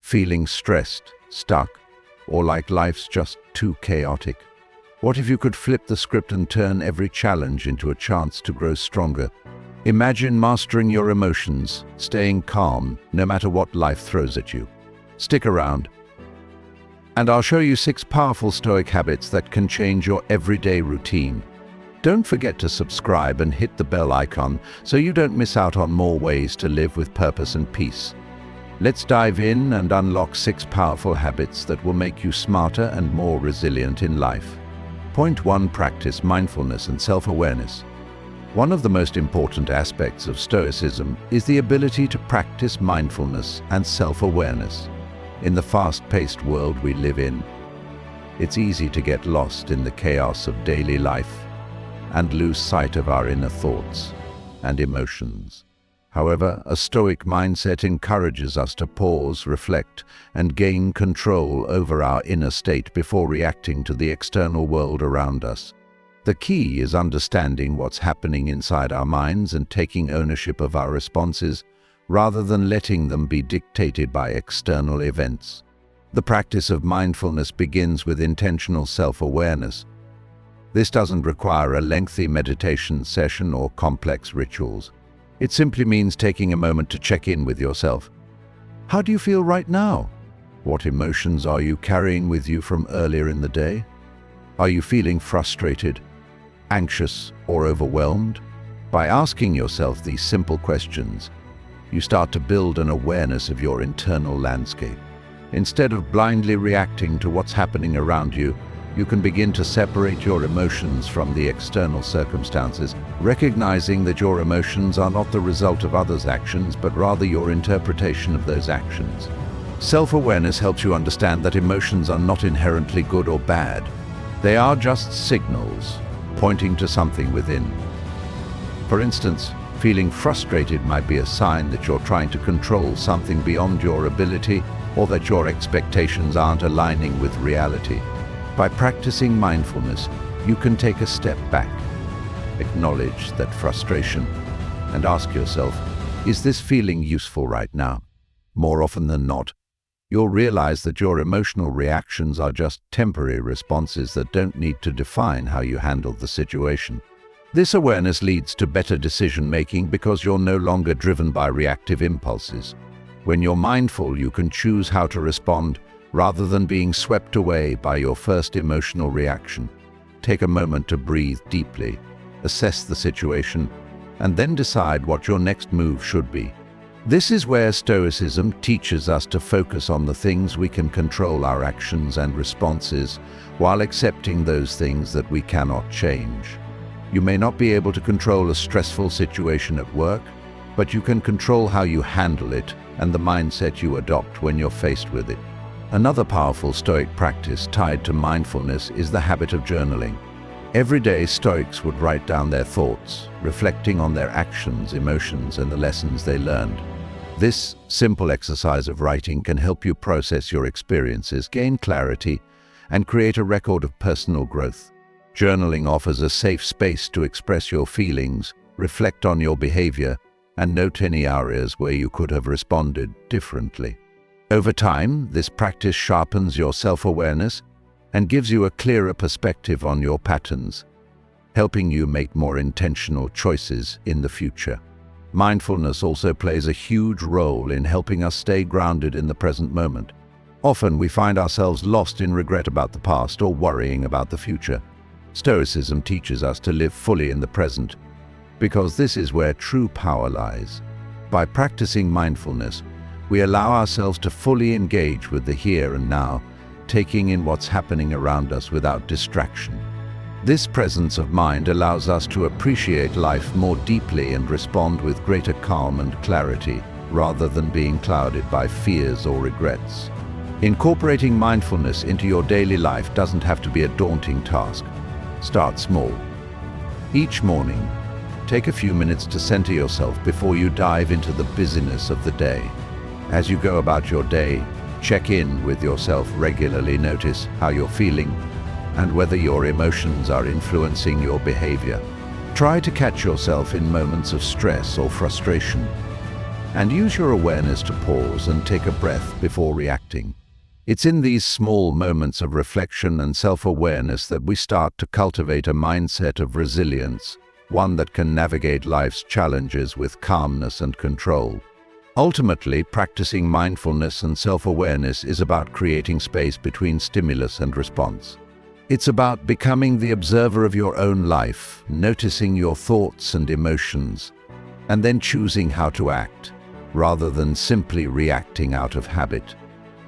feeling stressed, stuck, or like life's just too chaotic? What if you could flip the script and turn every challenge into a chance to grow stronger? Imagine mastering your emotions, staying calm no matter what life throws at you. Stick around, and I'll show you 6 powerful Stoic habits that can change your everyday routine. Don't forget to subscribe and hit the bell icon so you don't miss out on more ways to live with purpose and peace. Let's dive in and unlock 6 powerful habits that will make you smarter and more resilient in life. Point 1. Practice mindfulness and self-awareness. One of the most important aspects of Stoicism is the ability to practice mindfulness and self-awareness. In the fast-paced world we live in, it's easy to get lost in the chaos of daily life and lose sight of our inner thoughts and emotions. However, a Stoic mindset encourages us to pause, reflect, and gain control over our inner state before reacting to the external world around us. The key is understanding what's happening inside our minds and taking ownership of our responses, rather than letting them be dictated by external events. The practice of mindfulness begins with intentional self-awareness. This doesn't require a lengthy meditation session or complex rituals. It simply means taking a moment to check in with yourself. How do you feel right now? What emotions are you carrying with you from earlier in the day? Are you feeling frustrated, anxious, or overwhelmed? By asking yourself these simple questions, you start to build an awareness of your internal landscape. Instead of blindly reacting to what's happening around you, you can begin to separate your emotions from the external circumstances, recognizing that your emotions are not the result of others' actions, but rather your interpretation of those actions. Self-awareness helps you understand that emotions are not inherently good or bad. They are just signals pointing to something within. For instance, feeling frustrated might be a sign that you're trying to control something beyond your ability, or that your expectations aren't aligning with reality. By practicing mindfulness, you can take a step back, acknowledge that frustration, and ask yourself, is this feeling useful right now? More often than not, you'll realize that your emotional reactions are just temporary responses that don't need to define how you handle the situation. This awareness leads to better decision-making because you're no longer driven by reactive impulses. When you're mindful, you can choose how to respond rather than being swept away by your first emotional reaction. Take a moment to breathe deeply, assess the situation, and then decide what your next move should be. This is where Stoicism teaches us to focus on the things we can control, our actions and responses, while accepting those things that we cannot change. You may not be able to control a stressful situation at work, but you can control how you handle it and the mindset you adopt when you're faced with it. Another powerful Stoic practice tied to mindfulness is the habit of journaling. Every day, Stoics would write down their thoughts, reflecting on their actions, emotions, and the lessons they learned. This simple exercise of writing can help you process your experiences, gain clarity, and create a record of personal growth. Journaling offers a safe space to express your feelings, reflect on your behavior, and note any areas where you could have responded differently. Over time, this practice sharpens your self-awareness and gives you a clearer perspective on your patterns, helping you make more intentional choices in the future. Mindfulness also plays a huge role in helping us stay grounded in the present moment. Often we find ourselves lost in regret about the past or worrying about the future. Stoicism teaches us to live fully in the present, because this is where true power lies. By practicing mindfulness, we allow ourselves to fully engage with the here and now, taking in what's happening around us without distraction. This presence of mind allows us to appreciate life more deeply and respond with greater calm and clarity, rather than being clouded by fears or regrets. Incorporating mindfulness into your daily life doesn't have to be a daunting task. Start small. Each morning, take a few minutes to center yourself before you dive into the busyness of the day. As you go about your day, check in with yourself regularly. Notice how you're feeling and whether your emotions are influencing your behavior. Try to catch yourself in moments of stress or frustration. And use your awareness to pause and take a breath before reacting. It's in these small moments of reflection and self-awareness that we start to cultivate a mindset of resilience, one that can navigate life's challenges with calmness and control. Ultimately, practicing mindfulness and self-awareness is about creating space between stimulus and response. It's about becoming the observer of your own life, noticing your thoughts and emotions, and then choosing how to act, rather than simply reacting out of habit.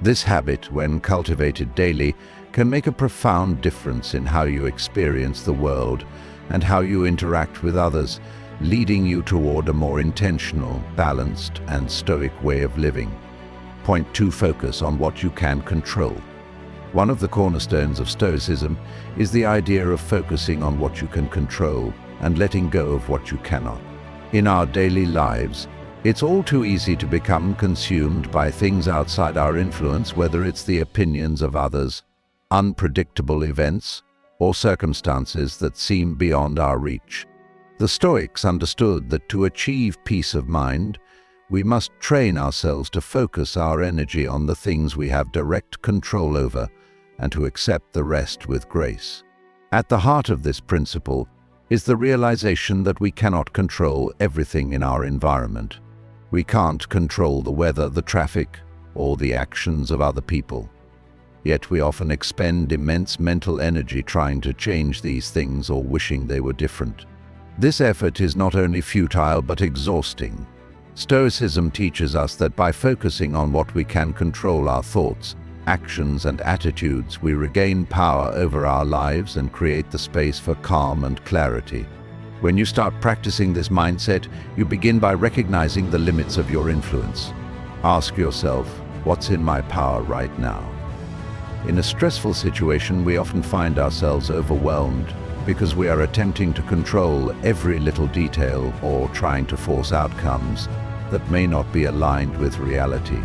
This habit, when cultivated daily, can make a profound difference in how you experience the world and how you interact with others, leading you toward a more intentional, balanced, and stoic way of living. Point 2. Focus on what you can control. One of the cornerstones of Stoicism is the idea of focusing on what you can control and letting go of what you cannot. In our daily lives, it's all too easy to become consumed by things outside our influence, whether it's the opinions of others, unpredictable events, or circumstances that seem beyond our reach. The Stoics understood that to achieve peace of mind, we must train ourselves to focus our energy on the things we have direct control over and to accept the rest with grace. At the heart of this principle is the realization that we cannot control everything in our environment. We can't control the weather, the traffic, or the actions of other people. Yet we often expend immense mental energy trying to change these things or wishing they were different. This effort is not only futile but exhausting. Stoicism teaches us that by focusing on what we can control, our thoughts, actions, and attitudes, we regain power over our lives and create the space for calm and clarity. When you start practicing this mindset, you begin by recognizing the limits of your influence. Ask yourself, what's in my power right now? In a stressful situation, we often find ourselves overwhelmed because we are attempting to control every little detail or trying to force outcomes that may not be aligned with reality.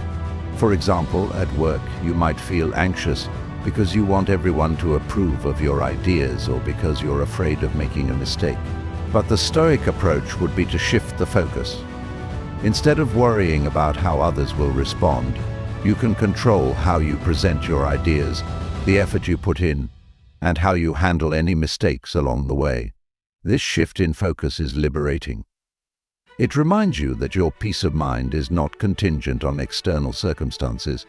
For example, at work, you might feel anxious because you want everyone to approve of your ideas or because you're afraid of making a mistake. But the Stoic approach would be to shift the focus. Instead of worrying about how others will respond, you can control how you present your ideas, the effort you put in, and how you handle any mistakes along the way. This shift in focus is liberating. It reminds you that your peace of mind is not contingent on external circumstances,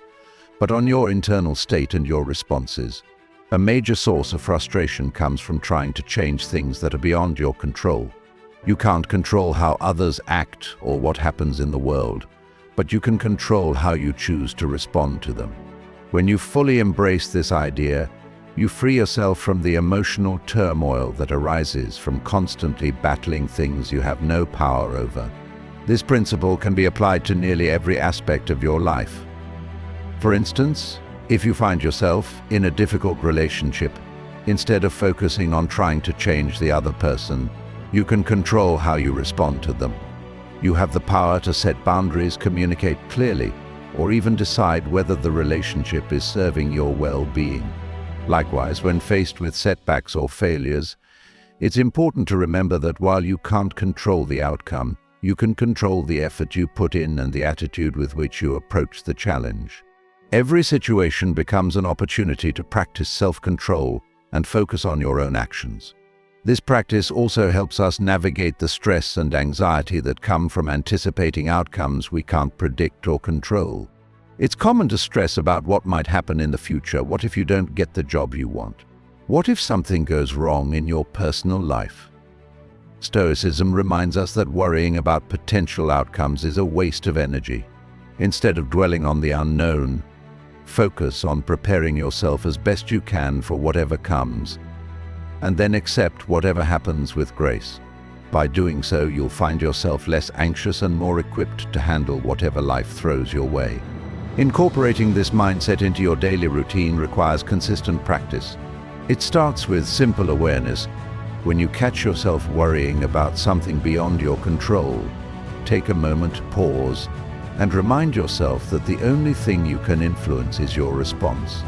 but on your internal state and your responses. A major source of frustration comes from trying to change things that are beyond your control. You can't control how others act or what happens in the world, but you can control how you choose to respond to them. When you fully embrace this idea, you free yourself from the emotional turmoil that arises from constantly battling things you have no power over. This principle can be applied to nearly every aspect of your life. For instance, if you find yourself in a difficult relationship, instead of focusing on trying to change the other person, you can control how you respond to them. You have the power to set boundaries, communicate clearly, or even decide whether the relationship is serving your well-being. Likewise, when faced with setbacks or failures, it's important to remember that while you can't control the outcome, you can control the effort you put in and the attitude with which you approach the challenge. Every situation becomes an opportunity to practice self-control and focus on your own actions. This practice also helps us navigate the stress and anxiety that come from anticipating outcomes we can't predict or control. It's common to stress about what might happen in the future. What if you don't get the job you want? What if something goes wrong in your personal life? Stoicism reminds us that worrying about potential outcomes is a waste of energy. Instead of dwelling on the unknown, focus on preparing yourself as best you can for whatever comes, and then accept whatever happens with grace. By doing so, you'll find yourself less anxious and more equipped to handle whatever life throws your way. Incorporating this mindset into your daily routine requires consistent practice. It starts with simple awareness. When you catch yourself worrying about something beyond your control, take a moment, pause, and remind yourself that the only thing you can influence is your response.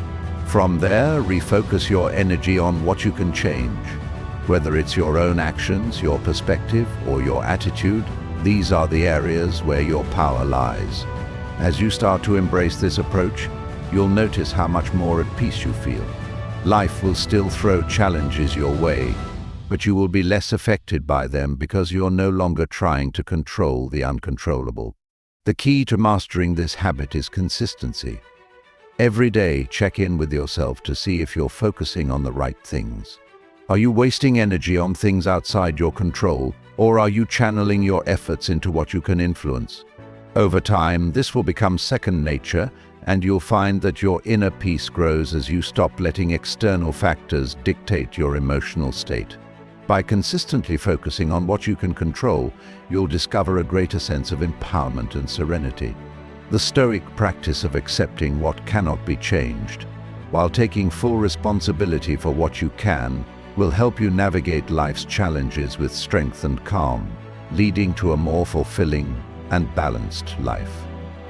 From there, refocus your energy on what you can change. Whether it's your own actions, your perspective, or your attitude, These are the areas where your power lies. As you start to embrace this approach, you'll notice how much more at peace you feel. Life will still throw challenges your way, but you will be less affected by them because you're no longer trying to control the uncontrollable. The key to mastering this habit is consistency. Every day, check in with yourself to see if you're focusing on the right things. Are you wasting energy on things outside your control, or are you channeling your efforts into what you can influence? Over time, this will become second nature, and you'll find that your inner peace grows as you stop letting external factors dictate your emotional state. By consistently focusing on what you can control, you'll discover a greater sense of empowerment and serenity. The Stoic practice of accepting what cannot be changed, while taking full responsibility for what you can, will help you navigate life's challenges with strength and calm, leading to a more fulfilling and balanced life.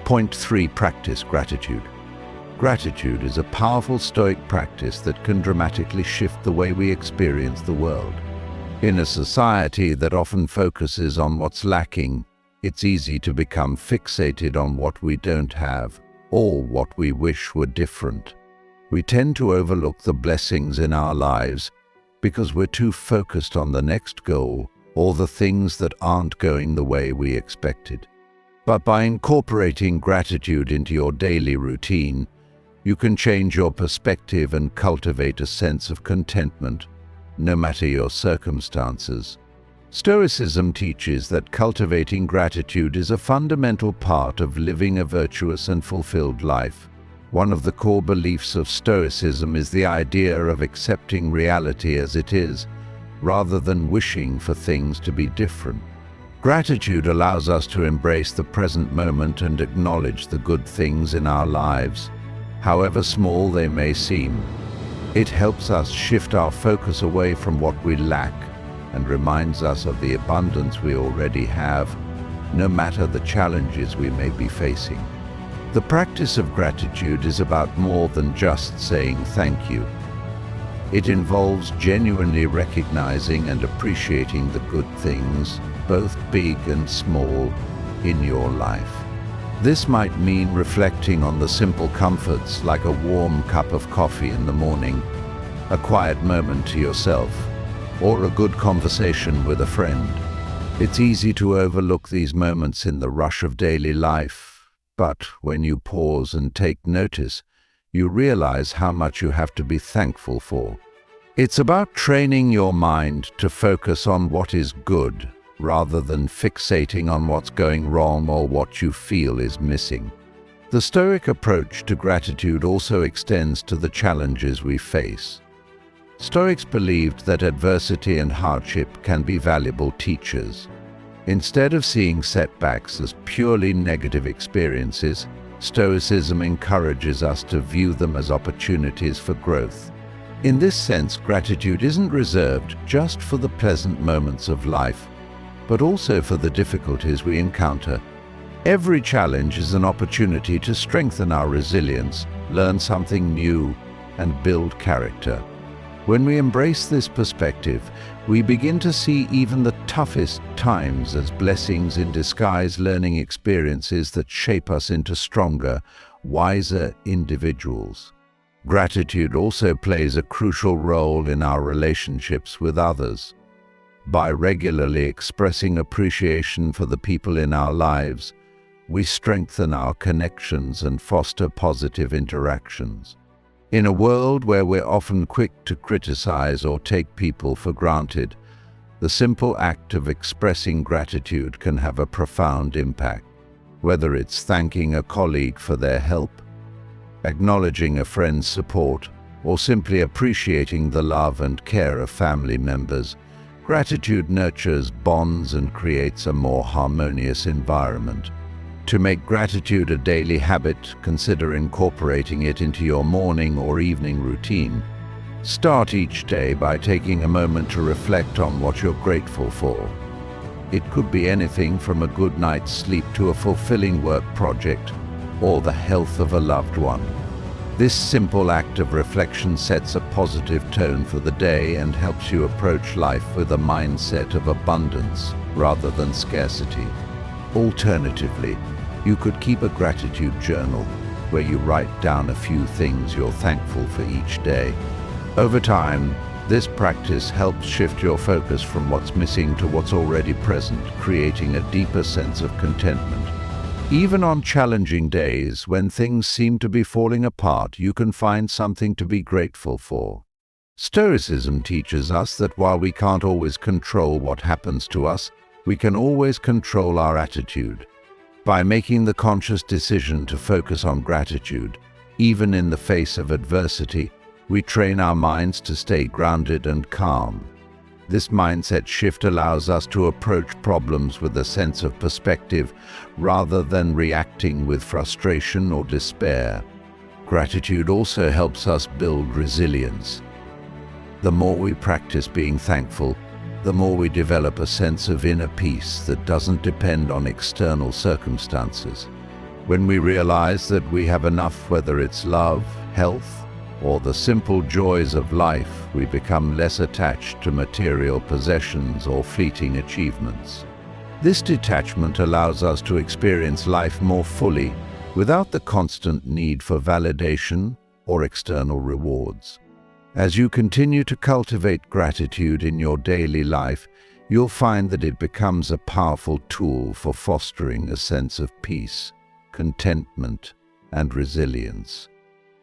Point 3. Practice gratitude. Gratitude is a powerful Stoic practice that can dramatically shift the way we experience the world. In a society that often focuses on what's lacking, it's easy to become fixated on what we don't have or what we wish were different. We tend to overlook the blessings in our lives because we're too focused on the next goal or the things that aren't going the way we expected. But by incorporating gratitude into your daily routine, you can change your perspective and cultivate a sense of contentment, no matter your circumstances. Stoicism teaches that cultivating gratitude is a fundamental part of living a virtuous and fulfilled life. One of the core beliefs of Stoicism is the idea of accepting reality as it is, rather than wishing for things to be different. Gratitude allows us to embrace the present moment and acknowledge the good things in our lives, however small they may seem. It helps us shift our focus away from what we lack and reminds us of the abundance we already have, no matter the challenges we may be facing. The practice of gratitude is about more than just saying thank you. It involves genuinely recognizing and appreciating the good things, both big and small, in your life. This might mean reflecting on the simple comforts like a warm cup of coffee in the morning, a quiet moment to yourself, or a good conversation with a friend. It's easy to overlook these moments in the rush of daily life, but when you pause and take notice, you realize how much you have to be thankful for. It's about training your mind to focus on what is good, rather than fixating on what's going wrong or what you feel is missing. The Stoic approach to gratitude also extends to the challenges we face. Stoics believed that adversity and hardship can be valuable teachers. Instead of seeing setbacks as purely negative experiences, Stoicism encourages us to view them as opportunities for growth. In this sense, gratitude isn't reserved just for the pleasant moments of life, but also for the difficulties we encounter. Every challenge is an opportunity to strengthen our resilience, learn something new, and build character. When we embrace this perspective, we begin to see even the toughest times as blessings in disguise, learning experiences that shape us into stronger, wiser individuals. Gratitude also plays a crucial role in our relationships with others. By regularly expressing appreciation for the people in our lives, we strengthen our connections and foster positive interactions. In a world where we're often quick to criticize or take people for granted, the simple act of expressing gratitude can have a profound impact. Whether it's thanking a colleague for their help, acknowledging a friend's support, or simply appreciating the love and care of family members, gratitude nurtures bonds and creates a more harmonious environment. To make gratitude a daily habit, consider incorporating it into your morning or evening routine. Start each day by taking a moment to reflect on what you're grateful for. It could be anything from a good night's sleep to a fulfilling work project or the health of a loved one. This simple act of reflection sets a positive tone for the day and helps you approach life with a mindset of abundance rather than scarcity. Alternatively, you could keep a gratitude journal where you write down a few things you're thankful for each day. Over time, this practice helps shift your focus from what's missing to what's already present, creating a deeper sense of contentment. Even on challenging days, when things seem to be falling apart, you can find something to be grateful for. Stoicism teaches us that while we can't always control what happens to us, we can always control our attitude. By making the conscious decision to focus on gratitude, even in the face of adversity, we train our minds to stay grounded and calm. This mindset shift allows us to approach problems with a sense of perspective rather than reacting with frustration or despair. Gratitude also helps us build resilience. The more we practice being thankful, the more we develop a sense of inner peace that doesn't depend on external circumstances. When we realize that we have enough, whether it's love, health, or the simple joys of life, we become less attached to material possessions or fleeting achievements. This detachment allows us to experience life more fully without the constant need for validation or external rewards. As you continue to cultivate gratitude in your daily life, you'll find that it becomes a powerful tool for fostering a sense of peace, contentment, and resilience.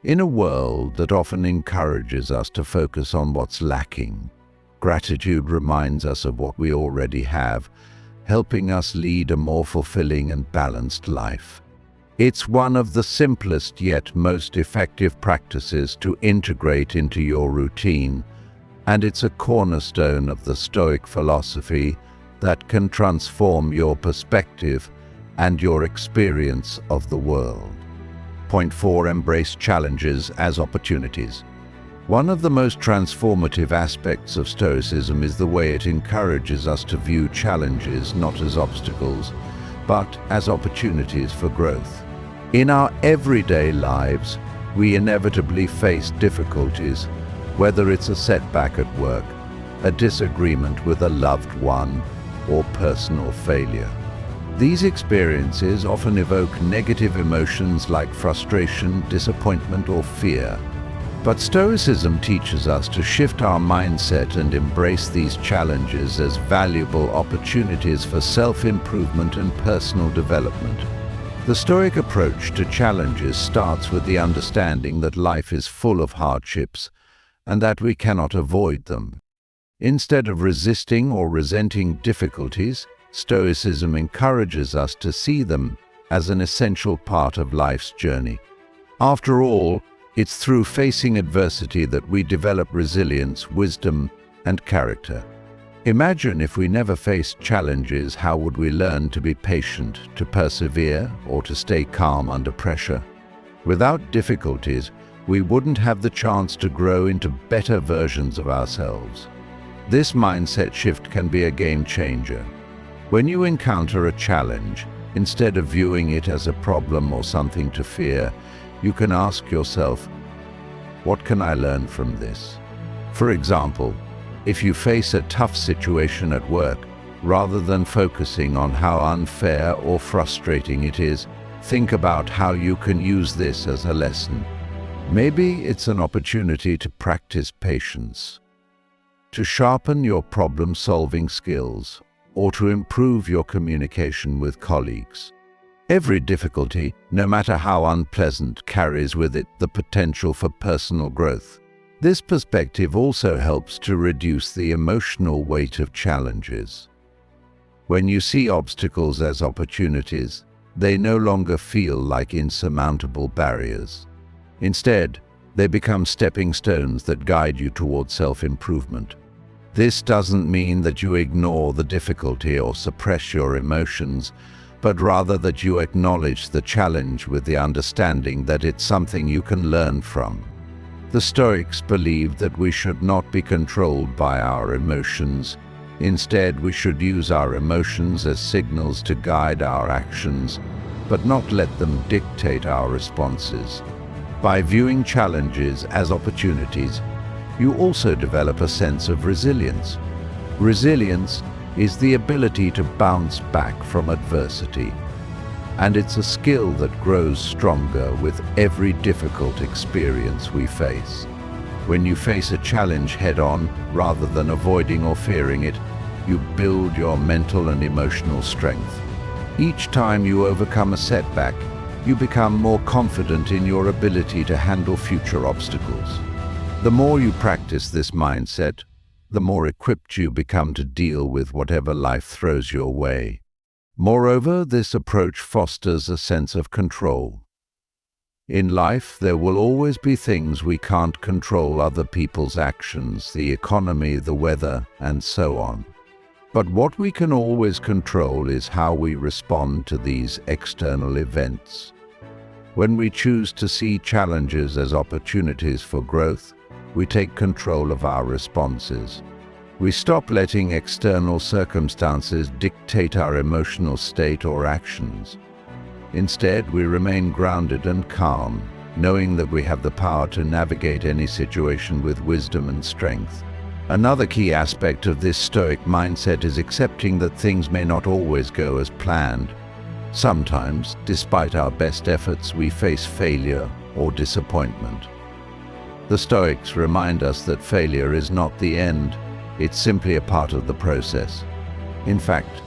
In a world that often encourages us to focus on what's lacking, gratitude reminds us of what we already have, helping us lead a more fulfilling and balanced life. It's one of the simplest yet most effective practices to integrate into your routine, and it's a cornerstone of the Stoic philosophy that can transform your perspective and your experience of the world. Point 4. Embrace challenges as opportunities. One of the most transformative aspects of Stoicism is the way it encourages us to view challenges not as obstacles, but as opportunities for growth. In our everyday lives, we inevitably face difficulties, whether it's a setback at work, a disagreement with a loved one, or personal failure. These experiences often evoke negative emotions like frustration, disappointment, or fear. But Stoicism teaches us to shift our mindset and embrace these challenges as valuable opportunities for self-improvement and personal development. The Stoic approach to challenges starts with the understanding that life is full of hardships and that we cannot avoid them. Instead of resisting or resenting difficulties, Stoicism encourages us to see them as an essential part of life's journey. After all, it's through facing adversity that we develop resilience, wisdom, and character. Imagine if we never faced challenges, how would we learn to be patient, to persevere, or to stay calm under pressure? Without difficulties, we wouldn't have the chance to grow into better versions of ourselves. This mindset shift can be a game changer. When you encounter a challenge, instead of viewing it as a problem or something to fear, you can ask yourself, what can I learn from this? For example, if you face a tough situation at work, rather than focusing on how unfair or frustrating it is, think about how you can use this as a lesson. Maybe it's an opportunity to practice patience, to sharpen your problem-solving skills, or to improve your communication with colleagues. Every difficulty, no matter how unpleasant, carries with it the potential for personal growth. This perspective also helps to reduce the emotional weight of challenges. When you see obstacles as opportunities, they no longer feel like insurmountable barriers. Instead, they become stepping stones that guide you towards self-improvement. This doesn't mean that you ignore the difficulty or suppress your emotions, but rather that you acknowledge the challenge with the understanding that it's something you can learn from. The Stoics believed that we should not be controlled by our emotions. Instead, we should use our emotions as signals to guide our actions, but not let them dictate our responses. By viewing challenges as opportunities, you also develop a sense of resilience. Resilience is the ability to bounce back from adversity, and it's a skill that grows stronger with every difficult experience we face. When you face a challenge head-on, rather than avoiding or fearing it, you build your mental and emotional strength. Each time you overcome a setback, you become more confident in your ability to handle future obstacles. The more you practice this mindset, the more equipped you become to deal with whatever life throws your way. Moreover, this approach fosters a sense of control. In life, there will always be things we can't control: other people's actions, the economy, the weather, and so on. But what we can always control is how we respond to these external events. When we choose to see challenges as opportunities for growth, we take control of our responses. We stop letting external circumstances dictate our emotional state or actions. Instead, we remain grounded and calm, knowing that we have the power to navigate any situation with wisdom and strength. Another key aspect of this Stoic mindset is accepting that things may not always go as planned. Sometimes, despite our best efforts, we face failure or disappointment. The Stoics remind us that failure is not the end, it's simply a part of the process. In fact,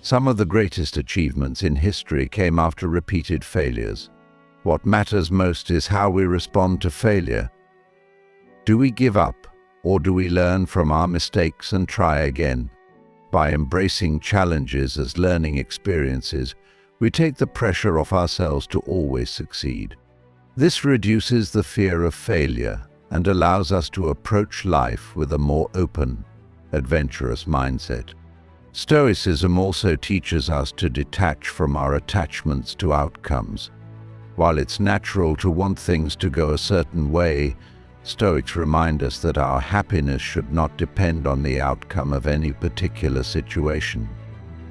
some of the greatest achievements in history came after repeated failures. What matters most is how we respond to failure. Do we give up, or do we learn from our mistakes and try again? By embracing challenges as learning experiences, we take the pressure off ourselves to always succeed. This reduces the fear of failure and allows us to approach life with a more open, adventurous mindset. Stoicism also teaches us to detach from our attachments to outcomes. While it's natural to want things to go a certain way, Stoics remind us that our happiness should not depend on the outcome of any particular situation.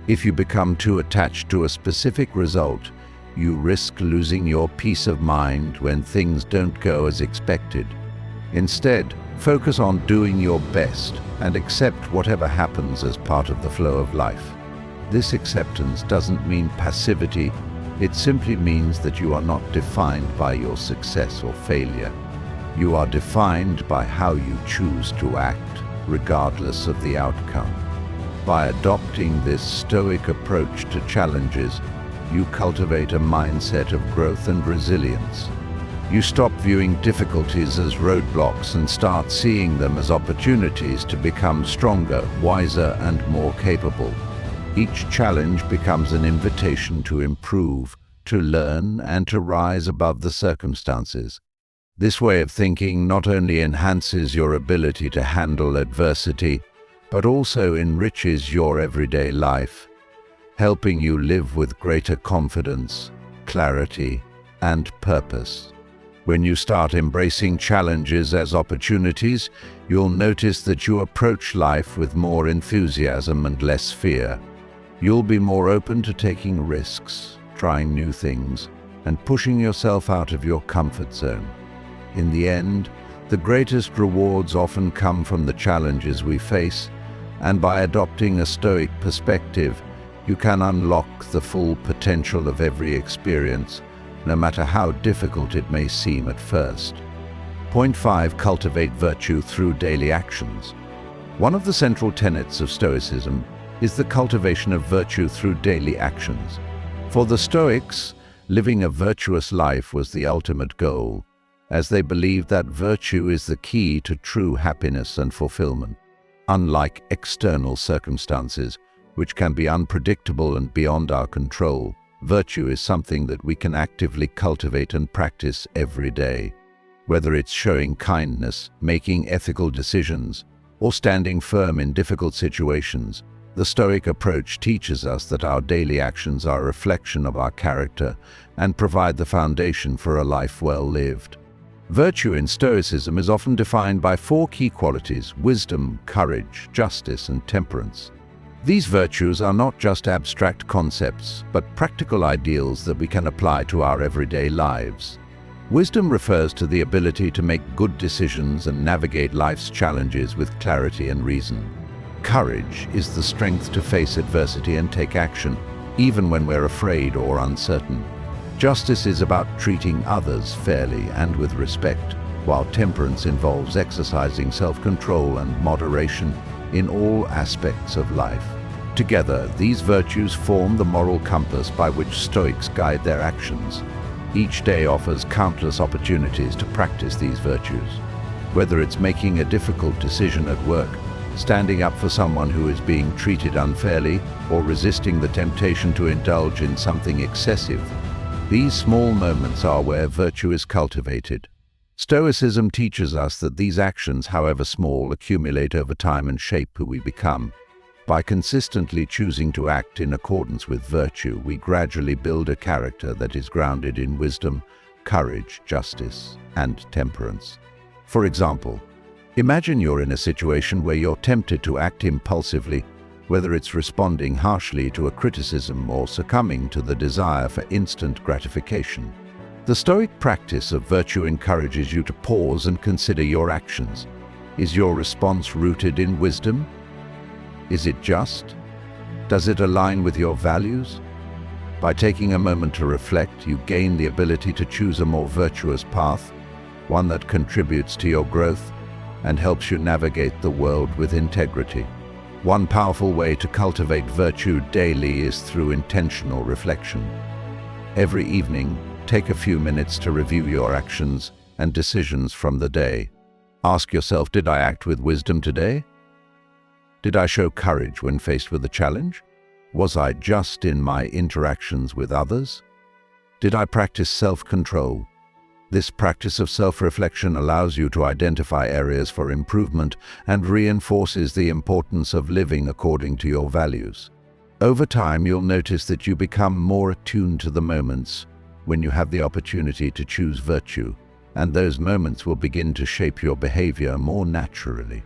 If you become too attached to a specific result, you risk losing your peace of mind when things don't go as expected. Instead, focus on doing your best and accept whatever happens as part of the flow of life. This acceptance doesn't mean passivity, it simply means that you are not defined by your success or failure. You are defined by how you choose to act, regardless of the outcome. By adopting this Stoic approach to challenges, you cultivate a mindset of growth and resilience. You stop viewing difficulties as roadblocks and start seeing them as opportunities to become stronger, wiser, and more capable. Each challenge becomes an invitation to improve, to learn, and to rise above the circumstances. This way of thinking not only enhances your ability to handle adversity, but also enriches your everyday life, helping you live with greater confidence, clarity, and purpose. When you start embracing challenges as opportunities, you'll notice that you approach life with more enthusiasm and less fear. You'll be more open to taking risks, trying new things, and pushing yourself out of your comfort zone. In the end, the greatest rewards often come from the challenges we face, and by adopting a Stoic perspective, you can unlock the full potential of every experience, no matter how difficult it may seem at first. Point 5. Cultivate virtue through daily actions. One of the central tenets of Stoicism is the cultivation of virtue through daily actions. For the Stoics, living a virtuous life was the ultimate goal, as they believed that virtue is the key to true happiness and fulfillment. Unlike external circumstances, which can be unpredictable and beyond our control, virtue is something that we can actively cultivate and practice every day. Whether it's showing kindness, making ethical decisions, or standing firm in difficult situations, the Stoic approach teaches us that our daily actions are a reflection of our character and provide the foundation for a life well lived. Virtue in Stoicism is often defined by 4 key qualities: wisdom, courage, justice, and temperance. These virtues are not just abstract concepts, but practical ideals that we can apply to our everyday lives. Wisdom refers to the ability to make good decisions and navigate life's challenges with clarity and reason. Courage is the strength to face adversity and take action, even when we're afraid or uncertain. Justice is about treating others fairly and with respect, while temperance involves exercising self-control and moderation in all aspects of life. Together, these virtues form the moral compass by which Stoics guide their actions. Each day offers countless opportunities to practice these virtues. Whether it's making a difficult decision at work, standing up for someone who is being treated unfairly, or resisting the temptation to indulge in something excessive, these small moments are where virtue is cultivated. Stoicism teaches us that these actions, however small, accumulate over time and shape who we become. By consistently choosing to act in accordance with virtue, we gradually build a character that is grounded in wisdom, courage, justice, and temperance. For example, imagine you're in a situation where you're tempted to act impulsively, whether it's responding harshly to a criticism or succumbing to the desire for instant gratification. The Stoic practice of virtue encourages you to pause and consider your actions. Is your response rooted in wisdom? Is it just? Does it align with your values? By taking a moment to reflect, you gain the ability to choose a more virtuous path, one that contributes to your growth and helps you navigate the world with integrity. One powerful way to cultivate virtue daily is through intentional reflection. Every evening, take a few minutes to review your actions and decisions from the day. Ask yourself, did I act with wisdom today? Did I show courage when faced with a challenge? Was I just in my interactions with others? Did I practice self-control? This practice of self-reflection allows you to identify areas for improvement and reinforces the importance of living according to your values. Over time, you'll notice that you become more attuned to the moments when you have the opportunity to choose virtue, and those moments will begin to shape your behavior more naturally.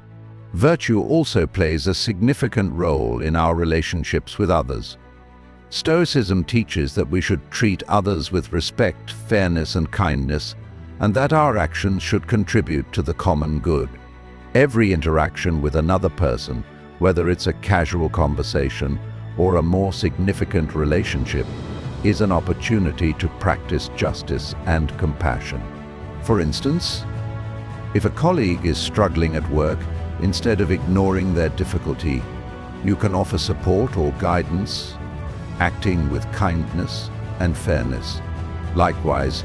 Virtue also plays a significant role in our relationships with others. Stoicism teaches that we should treat others with respect, fairness, and kindness, and that our actions should contribute to the common good. Every interaction with another person, whether it's a casual conversation or a more significant relationship, is an opportunity to practice justice and compassion. For instance, if a colleague is struggling at work, instead of ignoring their difficulty, you can offer support or guidance, acting with kindness and fairness. Likewise,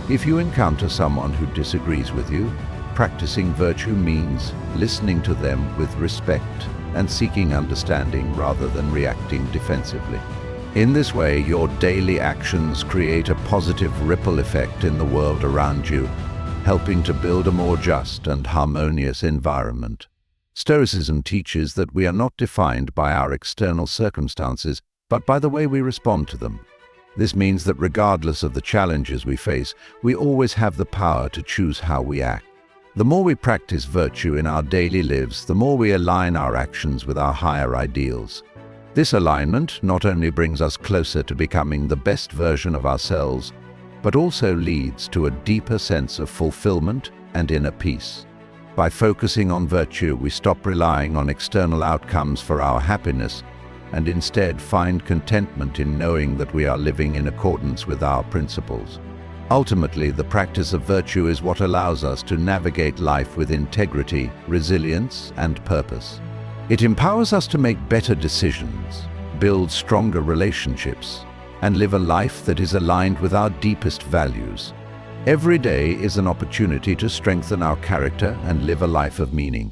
if you encounter someone who disagrees with you, practicing virtue means listening to them with respect and seeking understanding rather than reacting defensively. In this way, your daily actions create a positive ripple effect in the world around you, helping to build a more just and harmonious environment. Stoicism teaches that we are not defined by our external circumstances, but by the way we respond to them. This means that regardless of the challenges we face, we always have the power to choose how we act. The more we practice virtue in our daily lives, the more we align our actions with our higher ideals. This alignment not only brings us closer to becoming the best version of ourselves, but also leads to a deeper sense of fulfillment and inner peace. By focusing on virtue, we stop relying on external outcomes for our happiness and instead find contentment in knowing that we are living in accordance with our principles. Ultimately, the practice of virtue is what allows us to navigate life with integrity, resilience, and purpose. It empowers us to make better decisions, build stronger relationships, and live a life that is aligned with our deepest values. Every day is an opportunity to strengthen our character and live a life of meaning.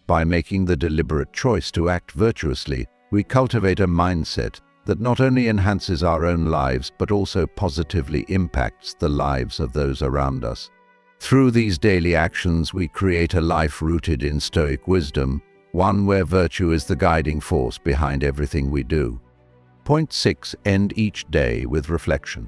By making the deliberate choice to act virtuously, we cultivate a mindset that not only enhances our own lives but also positively impacts the lives of those around us. Through these daily actions, we create a life rooted in Stoic wisdom, one where virtue is the guiding force behind everything we do. Point 6. End each day with reflection.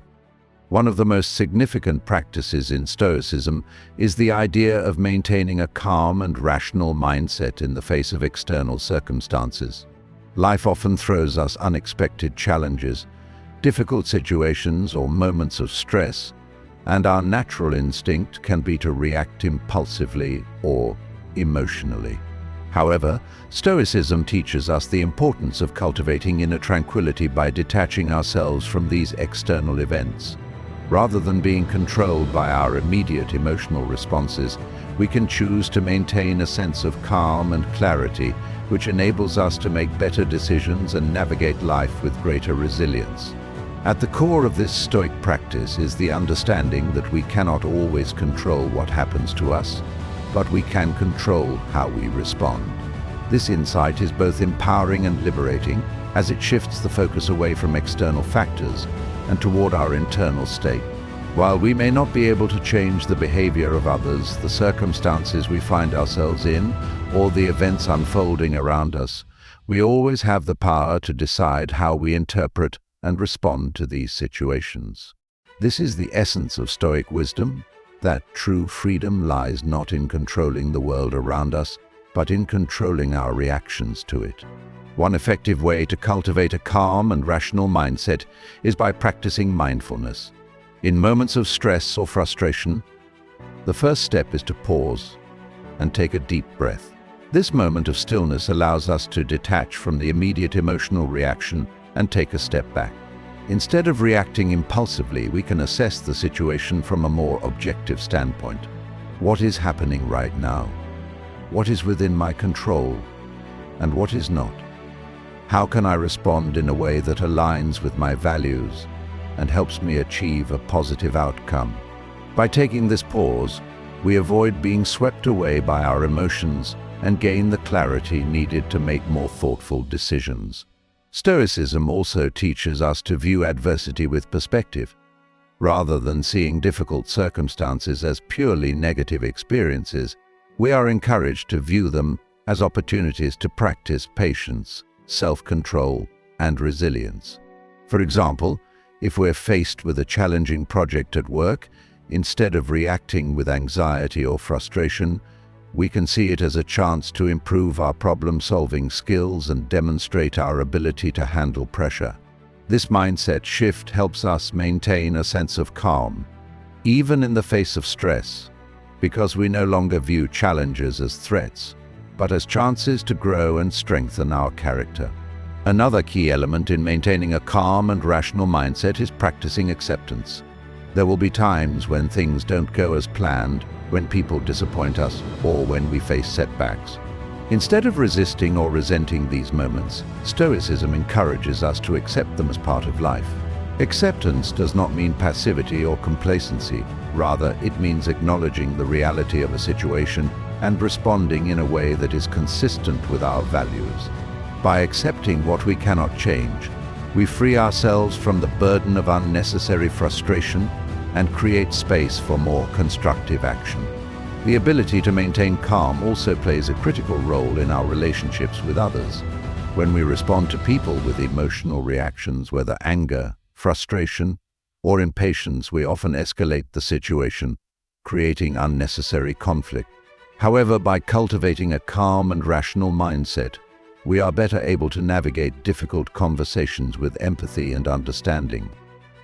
One of the most significant practices in Stoicism is the idea of maintaining a calm and rational mindset in the face of external circumstances. Life often throws us unexpected challenges, difficult situations, or moments of stress, and our natural instinct can be to react impulsively or emotionally. However, Stoicism teaches us the importance of cultivating inner tranquility by detaching ourselves from these external events. Rather than being controlled by our immediate emotional responses, we can choose to maintain a sense of calm and clarity, which enables us to make better decisions and navigate life with greater resilience. At the core of this Stoic practice is the understanding that we cannot always control what happens to us, but we can control how we respond. This insight is both empowering and liberating, as it shifts the focus away from external factors and toward our internal state. While we may not be able to change the behavior of others, the circumstances we find ourselves in, or the events unfolding around us, we always have the power to decide how we interpret and respond to these situations. This is the essence of Stoic wisdom, that true freedom lies not in controlling the world around us, but in controlling our reactions to it. One effective way to cultivate a calm and rational mindset is by practicing mindfulness. In moments of stress or frustration, the first step is to pause and take a deep breath. This moment of stillness allows us to detach from the immediate emotional reaction and take a step back. Instead of reacting impulsively, we can assess the situation from a more objective standpoint. What is happening right now? What is within my control? And what is not? How can I respond in a way that aligns with my values and helps me achieve a positive outcome? By taking this pause, we avoid being swept away by our emotions and gain the clarity needed to make more thoughtful decisions. Stoicism also teaches us to view adversity with perspective. Rather than seeing difficult circumstances as purely negative experiences, we are encouraged to view them as opportunities to practice patience, self-control, and resilience. For example, if we're faced with a challenging project at work, instead of reacting with anxiety or frustration, we can see it as a chance to improve our problem-solving skills and demonstrate our ability to handle pressure. This mindset shift helps us maintain a sense of calm, even in the face of stress, because we no longer view challenges as threats, but as chances to grow and strengthen our character. Another key element in maintaining a calm and rational mindset is practicing acceptance. There will be times when things don't go as planned, when people disappoint us, or when we face setbacks. Instead of resisting or resenting these moments, Stoicism encourages us to accept them as part of life. Acceptance does not mean passivity or complacency. Rather, it means acknowledging the reality of a situation and responding in a way that is consistent with our values. By accepting what we cannot change, we free ourselves from the burden of unnecessary frustration and create space for more constructive action. The ability to maintain calm also plays a critical role in our relationships with others. When we respond to people with emotional reactions, whether anger, frustration, or impatience, we often escalate the situation, creating unnecessary conflict. However, by cultivating a calm and rational mindset, we are better able to navigate difficult conversations with empathy and understanding.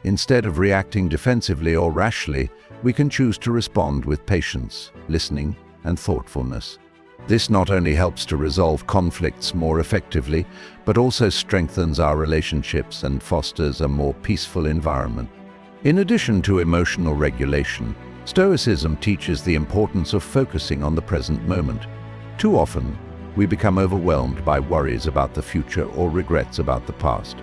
Instead of reacting defensively or rashly, we can choose to respond with patience, listening, and thoughtfulness. This not only helps to resolve conflicts more effectively, but also strengthens our relationships and fosters a more peaceful environment. In addition to emotional regulation, Stoicism teaches the importance of focusing on the present moment. Too often, we become overwhelmed by worries about the future or regrets about the past.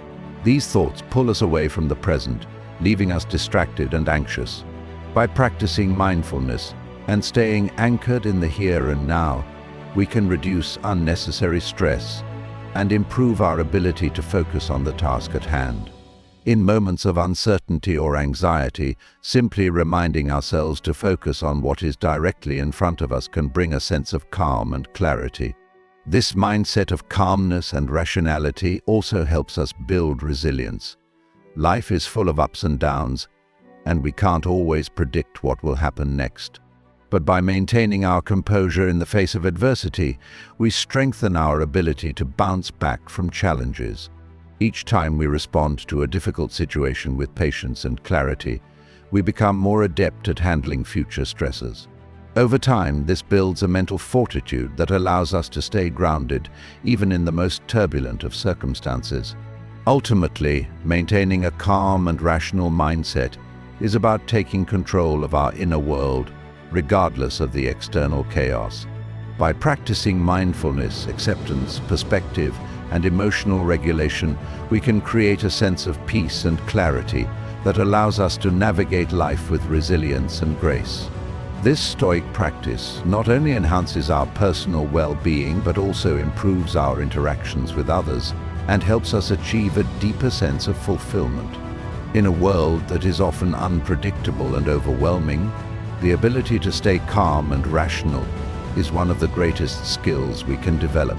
These thoughts pull us away from the present, leaving us distracted and anxious. By practicing mindfulness and staying anchored in the here and now, we can reduce unnecessary stress and improve our ability to focus on the task at hand. In moments of uncertainty or anxiety, simply reminding ourselves to focus on what is directly in front of us can bring a sense of calm and clarity. This mindset of calmness and rationality also helps us build resilience. Life is full of ups and downs, and we can't always predict what will happen next. But by maintaining our composure in the face of adversity, we strengthen our ability to bounce back from challenges. Each time we respond to a difficult situation with patience and clarity, we become more adept at handling future stresses. Over time, this builds a mental fortitude that allows us to stay grounded even in the most turbulent of circumstances. Ultimately, maintaining a calm and rational mindset is about taking control of our inner world, regardless of the external chaos. By practicing mindfulness, acceptance, perspective, and emotional regulation, we can create a sense of peace and clarity that allows us to navigate life with resilience and grace. This Stoic practice not only enhances our personal well-being but also improves our interactions with others and helps us achieve a deeper sense of fulfillment. In a world that is often unpredictable and overwhelming, the ability to stay calm and rational is one of the greatest skills we can develop.